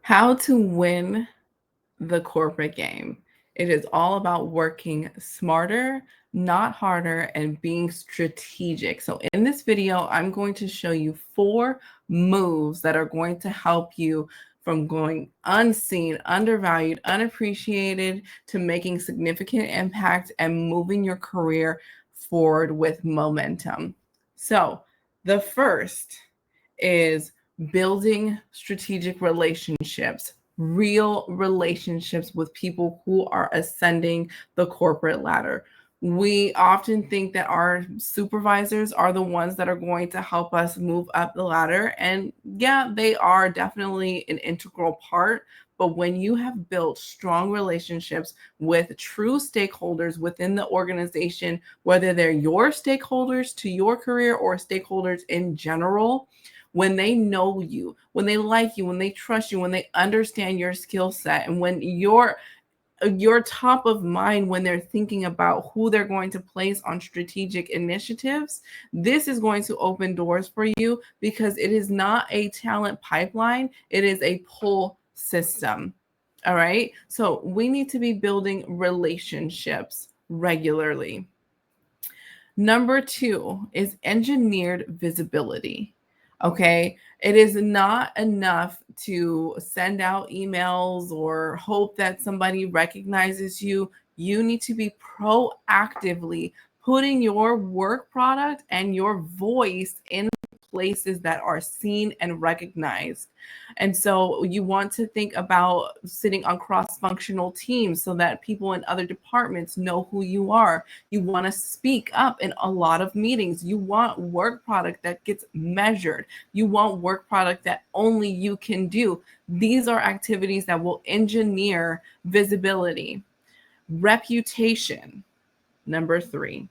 How to win the corporate game. It is all about working smarter, not harder, and being strategic. So in this video, I'm going to show you 4 moves that are going to help you from going unseen, undervalued, unappreciated to making significant impact and moving your career forward with momentum. So the first is building strategic relationships, real relationships with people who are ascending the corporate ladder. We often think that our supervisors are the ones that are going to help us move up the ladder. And yeah, they are definitely an integral part. But when you have built strong relationships with true stakeholders within the organization, whether they're your stakeholders to your career or stakeholders in general, when they know you, when they like you, when they trust you, when they understand your skill set, and when you're top of mind when they're thinking about who they're going to place on strategic initiatives, this is going to open doors for you because it is not a talent pipeline, it is a pull system. All right. So we need to be building relationships regularly. Number 2 is engineered visibility. Okay. It is not enough to send out emails or hope that somebody recognizes you. You need to be proactively putting your work product and your voice in places that are seen and recognized. And so you want to think about sitting on cross-functional teams so that people in other departments know who you are. You want to speak up in a lot of meetings. You want work product that gets measured. You want work product that only you can do. These are activities that will engineer visibility. Reputation, number 3.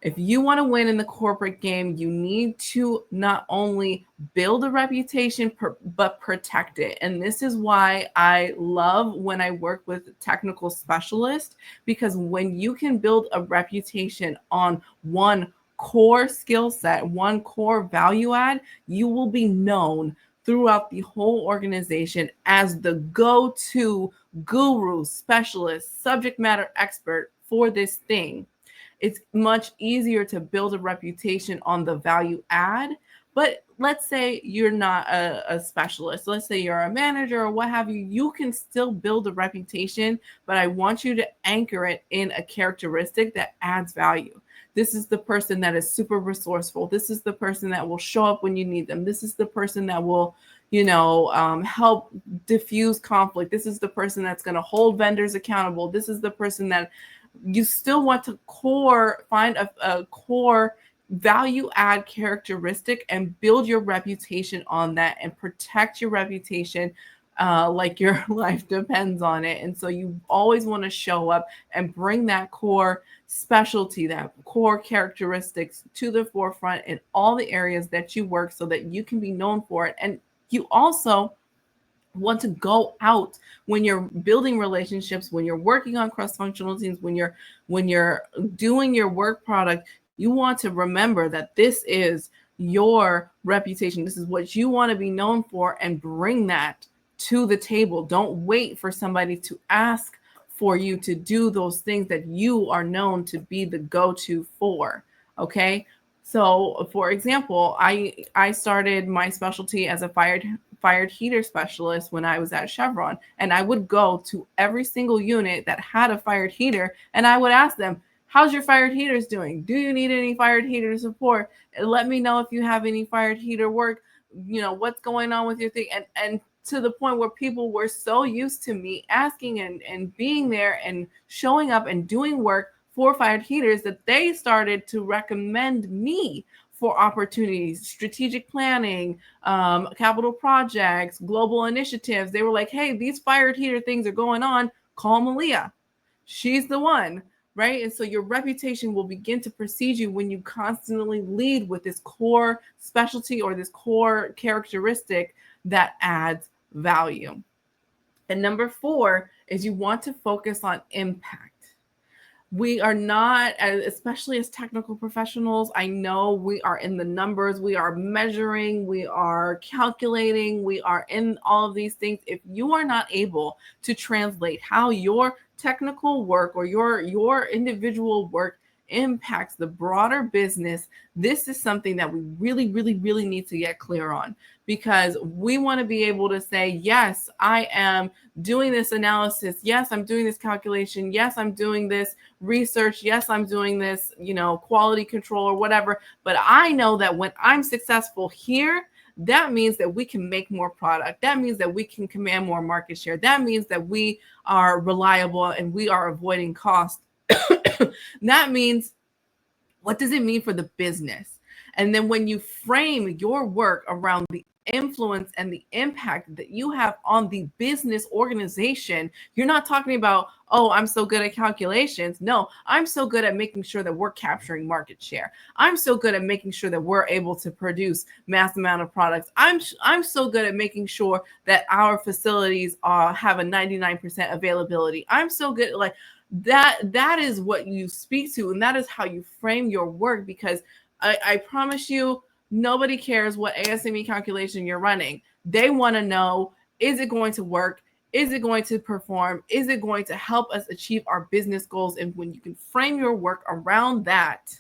If you want to win in the corporate game, you need to not only build a reputation, but protect it. And this is why I love when I work with technical specialists, because when you can build a reputation on one core skill set, one core value add, you will be known throughout the whole organization as the go-to guru, specialist, subject matter expert for this thing. It's much easier to build a reputation on the value add. But let's say you're not a specialist. Let's say you're a manager or what have you. You can still build a reputation, but I want you to anchor it in a characteristic that adds value. This is the person that is super resourceful. This is the person that will show up when you need them. This is the person that will, help diffuse conflict. This is the person that's going to hold vendors accountable. This is the person that you still want to find a core value add characteristic and build your reputation on that and protect your reputation like your life depends on it. And so you always want to show up and bring that core specialty, that core characteristics to the forefront in all the areas that you work so that you can be known for it. And you also want to go out when you're building relationships, when you're working on cross-functional teams, when you're doing your work product. You want to remember that this is your reputation. This is what you want to be known for, and bring that to the table. Don't wait for somebody to ask for you to do those things that you are known to be the go-to for. Okay. So for example, I started my specialty as a fired heater specialist when I was at Chevron, and I would go to every single unit that had a fired heater, and I would ask them, how's your fired heaters doing? Do you need any fired heater support? Let me know if you have any fired heater work. What's going on with your thing? And to the point where people were so used to me asking and being there and showing up and doing work for fired heaters that they started to recommend me for opportunities, strategic planning, capital projects, global initiatives. They were like, hey, these fired heater things are going on. Call Malia. She's the one, right? And so your reputation will begin to precede you when you constantly lead with this core specialty or this core characteristic that adds value. And number 4 is you want to focus on impact. We are not, especially as technical professionals, I know we are in the numbers, we are measuring, we are calculating, we are in all of these things. If you are not able to translate how your technical work or your individual work impacts the broader business, this is something that we really, really, really need to get clear on, because we want to be able to say, yes, I am doing this analysis. Yes, I'm doing this calculation. Yes, I'm doing this research. Yes, I'm doing this, quality control or whatever. But I know that when I'm successful here, that means that we can make more product. That means that we can command more market share. That means that we are reliable and we are avoiding cost. That means, what does it mean for the business? And then when you frame your work around the influence and the impact that you have on the business organization, you're not talking about, oh, I'm so good at calculations. No, I'm so good at making sure that we're capturing market share. I'm so good at making sure that we're able to produce mass amount of products. I'm so good at making sure that our facilities have a 99% availability. I'm so good, like, that is what you speak to, and that is how you frame your work. Because I promise you, nobody cares what ASME calculation you're running. They want to know, is it going to work? Is it going to perform? Is it going to help us achieve our business goals? And when you can frame your work around that,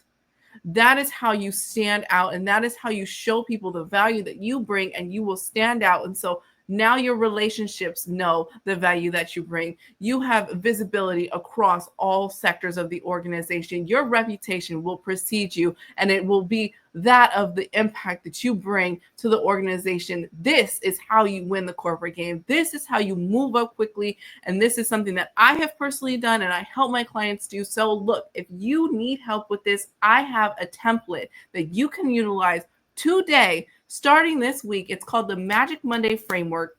that is how you stand out, and that is how you show people the value that you bring, and you will stand out. And so now your relationships know the value that you bring. You have visibility across all sectors of the organization. Your reputation will precede you, and it will be that of the impact that you bring to the organization. This is how you win the corporate game. This is how you move up quickly. And this is something that I have personally done and I help my clients do. So look, if you need help with this, I have a template that you can utilize today, starting this week. It's called the Magic Monday Framework.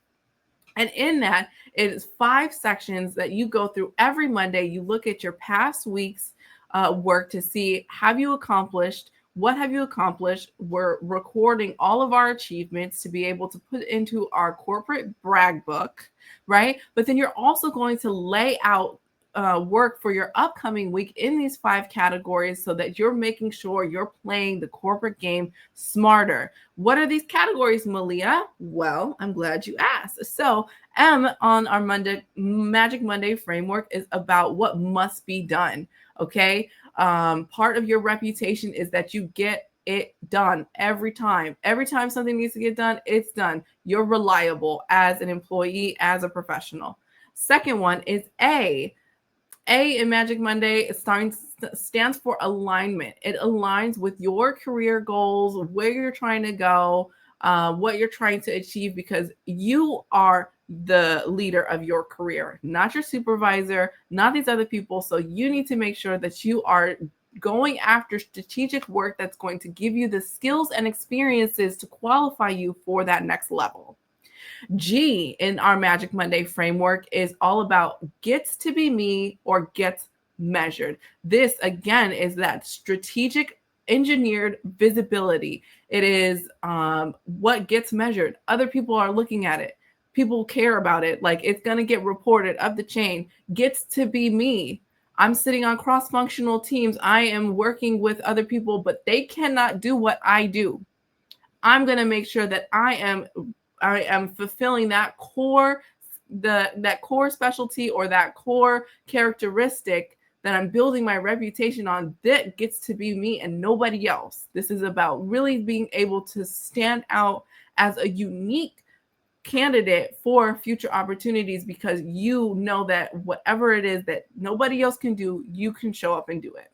And in that, it is 5 sections that you go through every Monday. You look at your past week's work to see, have you accomplished? What have you accomplished? We're recording all of our achievements to be able to put into our corporate brag book, right? But then you're also going to lay out work for your upcoming week in these 5 categories, so that you're making sure you're playing the corporate game smarter. What are these categories, Malia? Well, I'm glad you asked. So M on our Magic Monday framework is about what must be done. Okay. Part of your reputation is that you get it done every time. Every time something needs to get done, it's done. You're reliable as an employee, as a professional. Second one is A. A in Magic Monday stands for alignment. It aligns with your career goals, where you're trying to go, what you're trying to achieve, because you are the leader of your career, not your supervisor, not these other people. So you need to make sure that you are going after strategic work that's going to give you the skills and experiences to qualify you for that next level. G in our Magic Monday framework is all about gets to be me or gets measured. This, again, is that strategic engineered visibility. It is what gets measured. Other people are looking at it. People care about it. Like, it's going to get reported up the chain. Gets to be me. I'm sitting on cross-functional teams. I am working with other people, but they cannot do what I do. I'm going to make sure that I am fulfilling that core, that core specialty or that core characteristic that I'm building my reputation on. That gets to be me and nobody else. This is about really being able to stand out as a unique candidate for future opportunities, because you know that whatever it is that nobody else can do, you can show up and do it.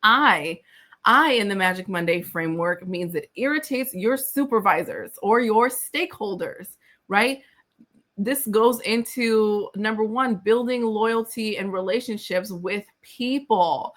I in the Magic Monday framework means it irritates your supervisors or your stakeholders, right? This goes into number 1, building loyalty and relationships with people.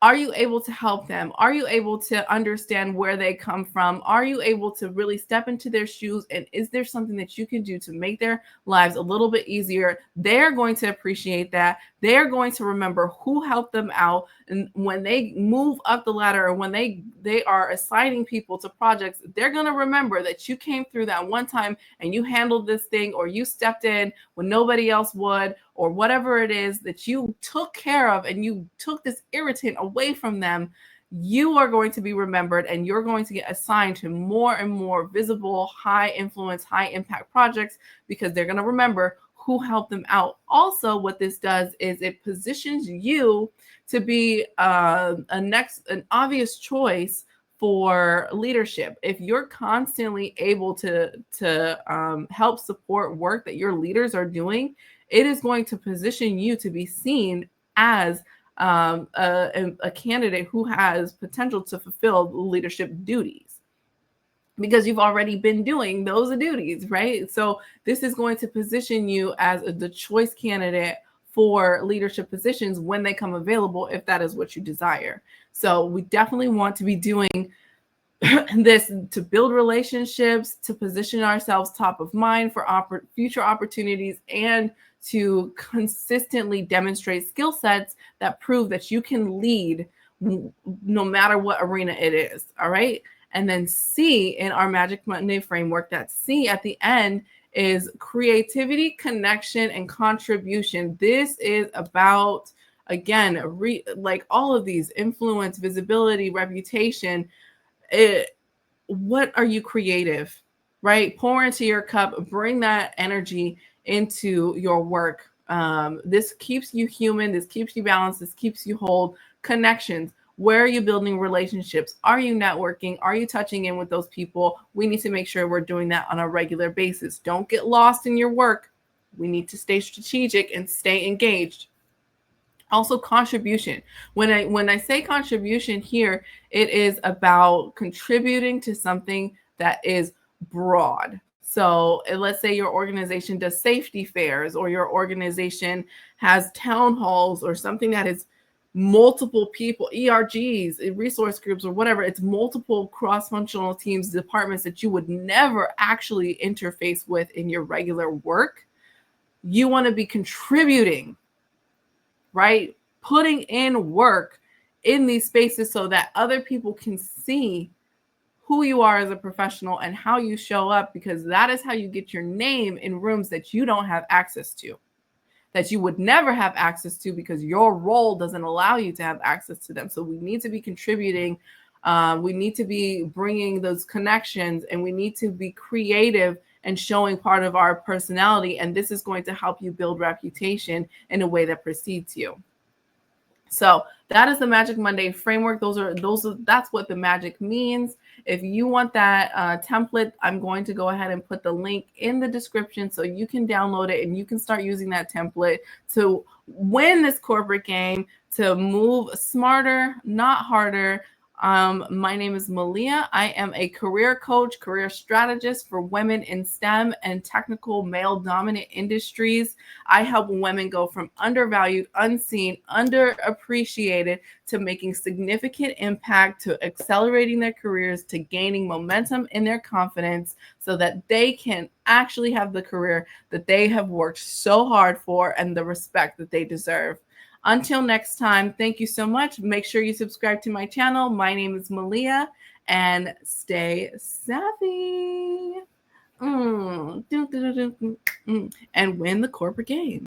Are you able to help them? Are you able to understand where they come from? Are you able to really step into their shoes? And is there something that you can do to make their lives a little bit easier? They're going to appreciate that. They're going to remember who helped them out. And when they move up the ladder, or when they are assigning people to projects, they're going to remember that you came through that one time and you handled this thing, or you stepped in when nobody else would, or whatever it is that you took care of and you took this irritant away from them, you are going to be remembered and you're going to get assigned to more and more visible, high influence, high impact projects because they're going to remember who helped them out. Also, what this does is it positions you to be an obvious choice for leadership. If you're constantly able to help support work that your leaders are doing, it is going to position you to be seen as a candidate who has potential to fulfill leadership duties because you've already been doing those duties, right? So this is going to position you as the choice candidate for leadership positions when they come available, if that is what you desire. So we definitely want to be doing this to build relationships, to position ourselves top of mind for future opportunities, and to consistently demonstrate skill sets that prove that you can lead no matter what arena it is. All right. And then C in our Magic Monday framework, that C at the end is creativity, connection, and contribution. This is about, again, like all of these: influence, visibility, reputation. What are you creative, right? Pour into your cup, bring that energy into your work. This keeps you human, this keeps you balanced, this keeps you whole. Connections. Where are you building relationships? Are you networking? Are you touching in with those people? We need to make sure we're doing that on a regular basis. Don't get lost in your work. We need to stay strategic and stay engaged. Also, contribution. When I say contribution here, it is about contributing to something that is broad. So let's say your organization does safety fairs, or your organization has town halls, or something that is multiple people, ERGs, resource groups, or whatever. It's multiple cross-functional teams, departments that you would never actually interface with in your regular work. You want to be contributing, right? Putting in work in these spaces so that other people can see who you are as a professional and how you show up, because that is how you get your name in rooms that you don't have access to, that you would never have access to because your role doesn't allow you to have access to them. So we need to be contributing. We need to be bringing those connections, and we need to be creative and showing part of our personality. And this is going to help you build reputation in a way that precedes you. So that is the Magic Monday framework. That's what the magic means. If you want that template, I'm going to go ahead and put the link in the description so you can download it and you can start using that template to win this corporate game, to move smarter, not harder. My name is Malia. I am a career coach, career strategist for women in STEM and technical male-dominant industries. I help women go from undervalued, unseen, underappreciated to making significant impact, to accelerating their careers, to gaining momentum in their confidence so that they can actually have the career that they have worked so hard for and the respect that they deserve. Until next time, thank you so much. Make sure you subscribe to my channel. My name is Malia, and stay savvy. And win the corporate game.